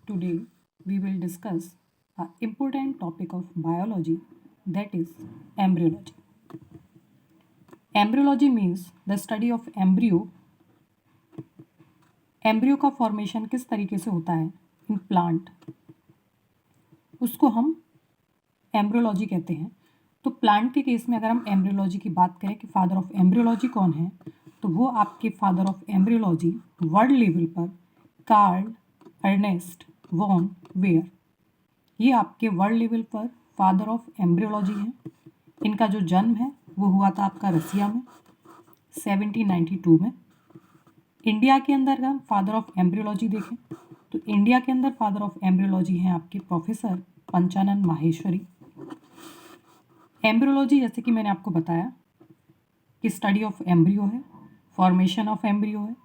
Today we will discuss an important topic of biology, that is embryology. Embryology means the study of embryo. Embryo का formation किस तरीके से होता है in plant, उसको हम एम्ब्रियोलॉजी कहते हैं। तो प्लांट के केस में अगर हम एम्ब्रियोलॉजी की बात करें कि फादर ऑफ एम्ब्रियोलॉजी कौन है, तो वो आपके father of embryology world level पर कार्ल अर्नेस्ट वॉन वेयर, ये आपके वर्ल्ड लेवल पर फादर ऑफ एम्ब्रियोलॉजी हैं। इनका जो जन्म है वो हुआ था आपका रसिया में 1792 में। इंडिया के अंदर हम फादर ऑफ एम्ब्रियोलॉजी देखें तो इंडिया के अंदर फादर ऑफ एम्ब्रियोलॉजी हैं आपके प्रोफेसर पंचानन माहेश्वरी। एम्ब्रियोलॉजी जैसे कि मैंने आपको बताया कि स्टडी ऑफ एम्ब्रियो है, फॉर्मेशन ऑफ एम्ब्रियो है,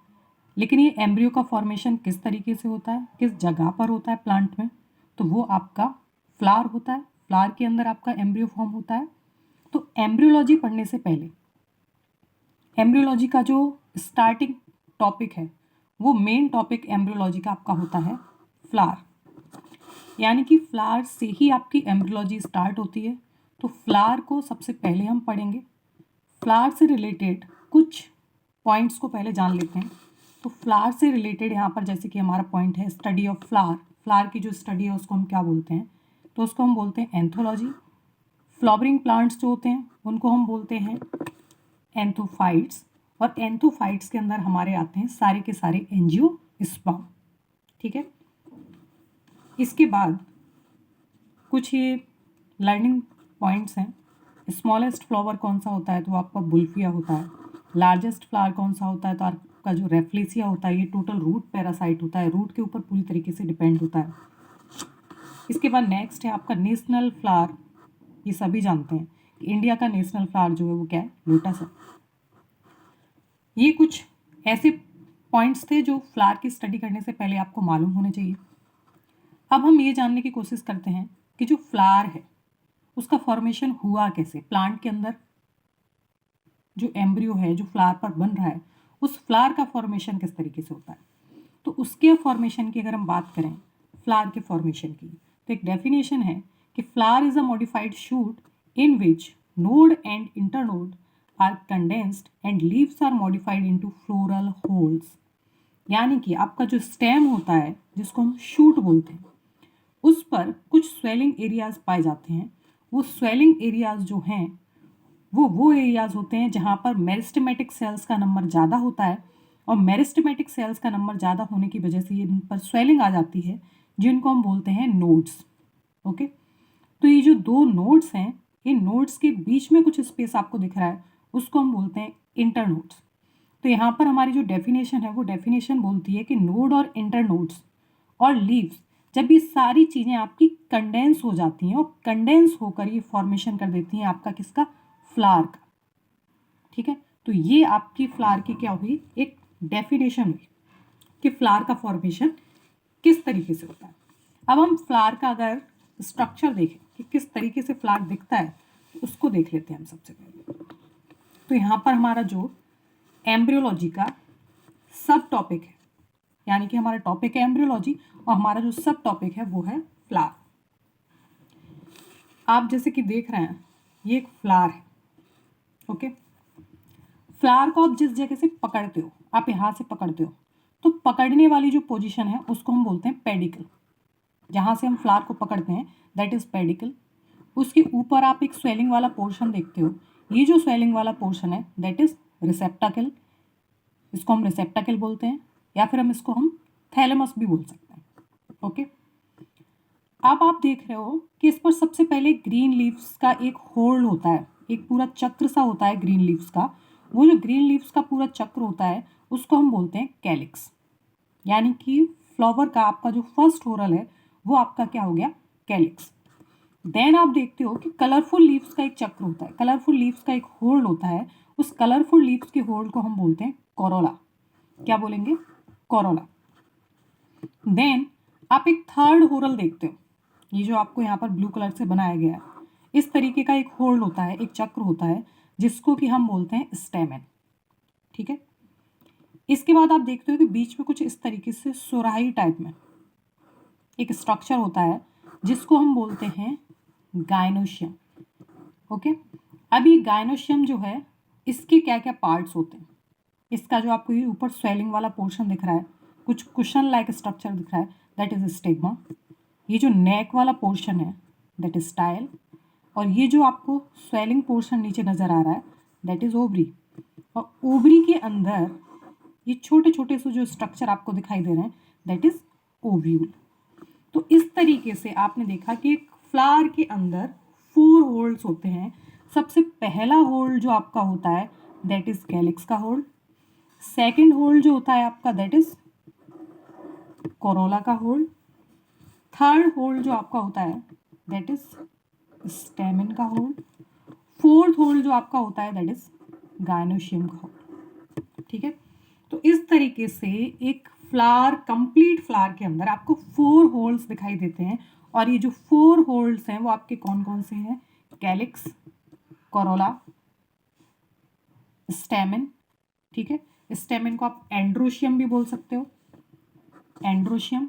लेकिन ये एम्ब्रियो का फॉर्मेशन किस तरीके से होता है, किस जगह पर होता है प्लांट में, तो वो आपका फ्लावर होता है। फ्लावर के अंदर आपका एम्ब्रियो फॉर्म होता है। तो एम्ब्रियोलॉजी पढ़ने से पहले एम्ब्रियोलॉजी का जो स्टार्टिंग टॉपिक है वो मेन टॉपिक एम्ब्रियोलॉजी का आपका होता है फ्लावर, यानी कि फ्लावर से ही आपकी एम्ब्रियोलॉजी स्टार्ट होती है। तो फ्लावर को सबसे पहले हम पढ़ेंगे। फ्लावर से रिलेटेड कुछ पॉइंट्स को पहले जान लेते हैं। तो फ्लावर से रिलेटेड यहाँ पर जैसे कि हमारा पॉइंट है स्टडी ऑफ फ्लावर। फ्लावर की जो स्टडी है उसको हम क्या बोलते हैं, तो उसको हम बोलते हैं एंथोलॉजी। फ्लावरिंग प्लांट्स जो होते हैं उनको हम बोलते हैं एंथोफाइट्स, और एंथोफाइट्स के अंदर हमारे आते हैं सारे के सारे एंजियोस्पर्म। ठीक है, इसके बाद कुछ ये लर्निंग पॉइंट्स हैं। स्मॉलेस्ट फ्लावर कौन सा होता है, तो आपका बुल्फिया होता है। लार्जेस्ट फ्लावर कौन सा होता है, तो आपका जो रेफ्लेसिया होता है, ये टोटल रूट पैरासाइट होता है, रूट के ऊपर पूरी तरीके से डिपेंड होता है। इसके बाद नेक्स्ट है आपका नेशनल फ्लावर। ये सभी जानते हैं कि इंडिया का नेशनल फ्लावर जो है वो क्या है, लोटस है। ये कुछ ऐसे पॉइंट्स थे जो फ्लावर की स्टडी करने से पहले आपको मालूम होने चाहिए। अब हम ये जानने की कोशिश करते हैं कि जो फ्लावर है उसका फॉर्मेशन हुआ कैसे, प्लांट के अंदर जो एम्ब्रियो है जो फ्लावर पर बन रहा है उस फ्लावर का फॉर्मेशन किस तरीके से होता है। तो उसके फॉर्मेशन की अगर हम बात करें फ्लावर के फॉर्मेशन की, तो एक डेफिनेशन है कि flower is a modified shoot in which node and internode are condensed and leaves are modified into floral whorls. यानी कि आपका जो स्टेम होता है जिसको हम शूट बोलते हैं, उस पर कुछ स्वेलिंग एरियाज पाए जाते हैं। वो स्वेलिंग एरियाज जो हैं वो एरियाज होते हैं जहाँ पर मेरिस्टेमेटिक सेल्स का नंबर ज़्यादा होता है, और मेरिस्टेमेटिक सेल्स का नंबर ज़्यादा होने की वजह से इन पर स्वेलिंग आ जाती है, जिनको हम बोलते हैं नोड्स। ओके, तो ये जो दो नोड्स हैं, इन नोड्स के बीच में कुछ स्पेस आपको दिख रहा है, उसको हम बोलते हैं इंटरनोड्स। तो यहाँ पर हमारी जो डेफिनेशन है वो डेफिनेशन बोलती है कि नोड और इंटरनोड्स और लीव्स, जब ये सारी चीज़ें आपकी कंडेंस हो जाती हैं और कंडेंस होकर ये फॉर्मेशन कर देती हैं आपका किसका, फ्लावर का। ठीक है, तो ये आपकी फ्लावर की क्या हुई, एक डेफिनेशन हुई कि फ्लावर का फॉर्मेशन किस तरीके से होता है। अब हम फ्लावर का अगर स्ट्रक्चर देखें कि किस तरीके से फ्लावर दिखता है, उसको देख लेते हैं हम सबसे पहले। तो यहाँ पर हमारा जो एम्ब्रियोलॉजी का सब टॉपिक है, यानी कि हमारा टॉपिक है एम्ब्रियोलॉजी और हमारा जो सब टॉपिक है वो है फ्लावर। आप जैसे कि देख रहे हैं ये एक फ्लावर है। ओके, फ्लावर को आप जिस जगह से पकड़ते हो, आप यहाँ से पकड़ते हो, तो पकड़ने वाली जो पोजीशन है उसको हम बोलते हैं पेडिकल। जहाँ से हम फ्लावर को पकड़ते हैं दैट इज पेडिकल। उसके ऊपर आप एक स्वेलिंग वाला पोर्शन देखते हो, ये जो स्वेलिंग वाला पोर्शन है दैट इज रिसेप्टाकल। इसको हम रिसेप्टाकल बोलते हैं, या फिर इसको हम थैलेमस भी बोल सकते हैं। ओके, अब आप देख रहे हो कि इस पर सबसे पहले ग्रीन लीव्स का एक होल्ड होता है, एक पूरा चक्र सा होता है ग्रीन लीव्स का। वो जो ग्रीन लीव्स का पूरा चक्र होता है उसको हम बोलते हैं कैलिक्स। यानी कि फ्लावर का आपका जो फर्स्ट होरल है वो आपका क्या हो गया, कैलिक्स। देन आप देखते हो कि कलरफुल लीव्स का एक चक्र होता है, कलरफुल लीव्स का एक होल्ड होता है। उस कलरफुल लीव्स के होल्ड को हम बोलते हैं कोरोला। क्या बोलेंगे, कोरोला। देन आप एक थर्ड होरल देखते हो, ये जो आपको यहाँ पर ब्लू कलर से बनाया गया है, इस तरीके का एक होल्ड होता है, एक चक्र होता है, जिसको कि हम बोलते हैं स्टेमेन। ठीक है, इसके बाद आप देखते हो कि बीच में कुछ इस तरीके से सुराही टाइप में एक स्ट्रक्चर होता है जिसको हम बोलते हैं गायनोशियम। ओके, अब ये गायनोशियम जो है इसके क्या क्या पार्ट्स होते हैं। इसका जो आपको ये ऊपर स्वेलिंग वाला पोर्शन दिख रहा है, कुछ कुशन लाइक स्ट्रक्चर दिख रहा है, दैट इज स्टिग्मा। ये जो नेक वाला पोर्शन है दैट इज स्टाइल, और ये जो आपको स्वेलिंग पोर्शन नीचे नजर आ रहा है दैट इज ओवरी। और ओवरी के अंदर ये छोटे छोटे से जो स्ट्रक्चर आपको दिखाई दे रहे हैं दैट इज ओव्यूल। तो इस तरीके से आपने देखा कि एक फ्लावर के अंदर 4 होल्स होते हैं। सबसे पहला होल जो आपका होता है दैट इज कैलिक्स का होल। सेकंड होल जो होता है आपका दैट इज कोरोला का होल। थर्ड होल जो आपका होता है दैट इज स्टेमेन का होल। फोर्थ होल जो आपका होता है दैट इज गायनोशियम का होल। ठीक है, तो इस तरीके से एक फ्लावर, कंप्लीट फ्लावर के अंदर आपको 4 होल्स दिखाई देते हैं। और ये जो 4 होल्स हैं वो आपके कौन कौन से हैं? Calyx, Corolla, stamen. ठीक है, स्टेमेन को आप एंड्रोशियम भी बोल सकते हो, एंड्रोशियम।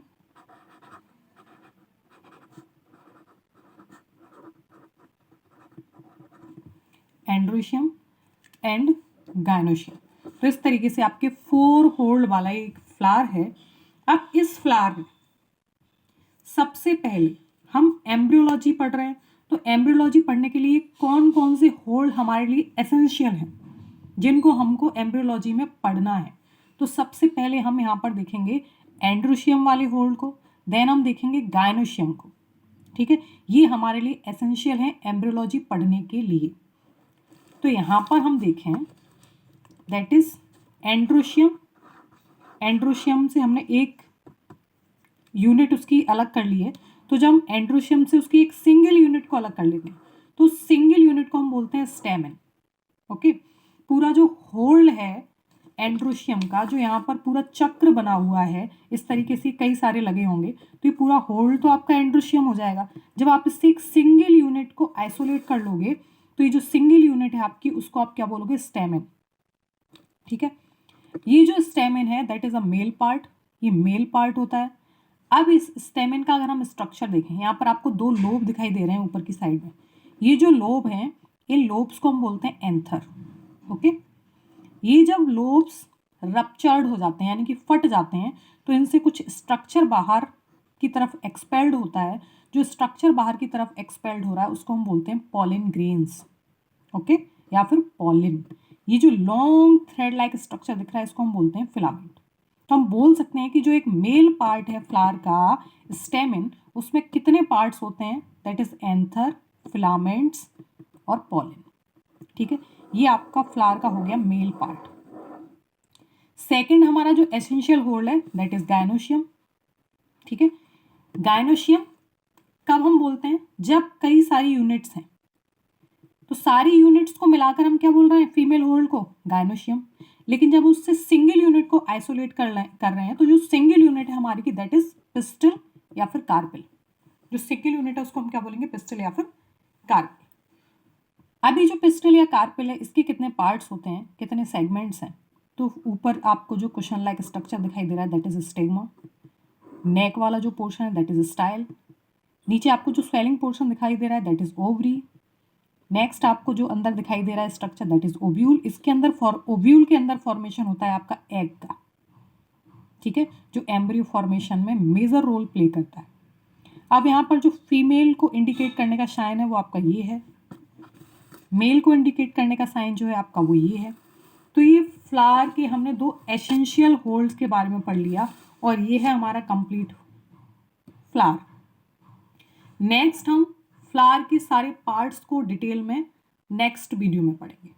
Androecium and gynoecium. तो इस तरीके से आपके 4 होल्ड वाला एक फ्लावर है। अब इस फ्लावर में सबसे पहले हम एम्ब्रियोलॉजी पढ़ रहे हैं, तो एम्ब्रियोलॉजी पढ़ने के लिए कौन कौन से होल्ड हमारे लिए एसेंशियल हैं जिनको हमको एम्ब्रियोलॉजी में पढ़ना है। तो सबसे पहले हम यहाँ पर देखेंगे एंड्रोशियम वाले होल्ड को, देन हम देखेंगे गायनोशियम को। ठीक है, ये हमारे लिए एसेंशियल है एम्ब्रियोलॉजी पढ़ने के लिए। तो यहाँ पर हम देखें दैट इज एंड्रोशियम। एंड्रोशियम से हमने एक यूनिट उसकी अलग कर ली है, तो जब हम एंड्रोशियम से उसकी एक सिंगल यूनिट को अलग कर लेते हैं तो सिंगल यूनिट को हम बोलते हैं स्टेमेन। ओके, पूरा जो होल्ड है एंड्रोशियम का, जो यहाँ पर पूरा चक्र बना हुआ है, इस तरीके से कई सारे लगे होंगे, तो ये पूरा होल्ड तो आपका एंड्रोशियम हो जाएगा। जब आप इससे एक सिंगल यूनिट को आइसोलेट कर लोगे तो ये जो सिंगल यूनिट है आपकी उसको आप क्या बोलोगे? स्टेमेन। ठीक है, ये जो स्टेमेन है that is a male part, ये मेल पार्ट होता है। अब इस स्टेमेन का अगर हम स्ट्रक्चर देखें, यहाँ पर आपको 2 लोब दिखाई दे रहे हैं ऊपर की साइड में। ये जो लोब हैं, इन लोब्स को हम बोलते हैं एंथर। ओके, ये जब लोब्स रप्चर्ड हो जाते हैं यानी कि फट जाते हैं तो इनसे कुछ स्ट्रक्चर बाहर की तरफ एक्सपेल्ड होता है। जो स्ट्रक्चर बाहर की तरफ एक्सपेल्ड हो रहा है उसको हम बोलते हैं पॉलिन ग्रेन्स। ओके, या फिर पॉलिन। ये जो लॉन्ग थ्रेड लाइक स्ट्रक्चर दिख रहा है इसको हम बोलते हैं फिलामेंट। तो हम बोल सकते हैं कि जो एक मेल पार्ट है फ्लावर का स्टेमेन, उसमें कितने पार्ट्स होते हैं? दैट इज एंथर, फिलामेंट्स और पॉलिन। ठीक है, ये आपका फ्लावर का हो गया मेल पार्ट। सेकंड हमारा जो एसेंशियल होल्ड है दैट इज गायनोशियम। ठीक है, गायनोशियम कब हम बोलते हैं? जब कई सारी यूनिट्स हैं, तो सारी यूनिट्स को मिलाकर हम क्या बोल रहे हैं? फीमेल होल्ड को गायनोशियम। लेकिन जब उससे सिंगल यूनिट को आइसोलेट कर रहे हैं तो जो सिंगल यूनिट है हमारी की दैट इज पिस्टल या फिर कार्पेल। जो सिंगल यूनिट है उसको हम क्या बोलेंगे? पिस्टल या फिर कार्पेल। अभी जो पिस्टल या कार्पेल है इसके कितने पार्ट्स होते हैं, कितने सेगमेंट्स हैं? तो ऊपर आपको जो कुशन लाइक स्ट्रक्चर दिखाई दे रहा है दैट इज स्टिग्मा। नेक वाला जो पोर्शन है दैट इज स्टाइल। नीचे आपको जो स्वेलिंग पोर्शन दिखाई दे रहा है दैट इज ओवरी। नेक्स्ट आपको जो अंदर दिखाई दे रहा है स्ट्रक्चर दैट इज ओव्यूल। इसके अंदर ओव्यूल के अंदर फॉर्मेशन होता है आपका एग का। ठीक है, जो एम्ब्रियो फॉर्मेशन में मेजर रोल प्ले करता है। अब यहाँ पर जो फीमेल को इंडिकेट करने का साइन है वो आपका ये है, मेल को इंडिकेट करने का साइन जो है आपका वो ये है। तो ये फ्लावर के हमने 2 एसेंशियल होल्ड्स के बारे में पढ़ लिया और ये है हमारा कंप्लीट फ्लावर। नेक्स्ट हम फ्लावर के सारे पार्ट्स को डिटेल में नेक्स्ट वीडियो में पढ़ेंगे।